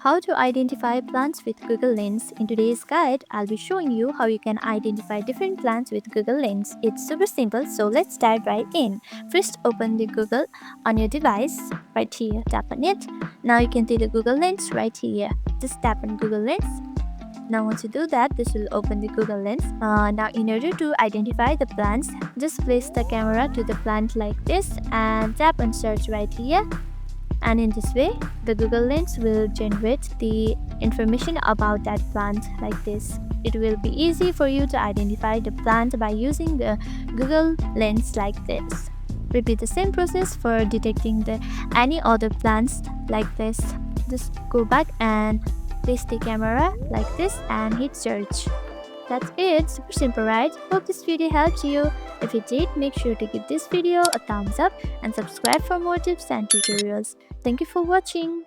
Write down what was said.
How to identify plants with Google Lens. In today's guide, I'll be showing you how you can identify different plants with Google Lens. It's super simple, so let's dive right in. First, open the Google on your device. Right here, tap on it. Now you can see the Google Lens right here. Just tap on Google Lens. Now once you do that, this will open the Google Lens. Now in order to identify the plants, just place the camera to the plant like this and tap on search right here. And in this way, the Google Lens will generate the information about that plant like this. It will be easy for you to identify the plant by using the Google Lens like this. Repeat the same process for detecting any other plants like this. Just go back and place the camera like this and hit search. That's it, super simple, right? Hope this video helped you. If it did, make sure to give this video a thumbs up and subscribe for more tips and tutorials. Thank you for watching.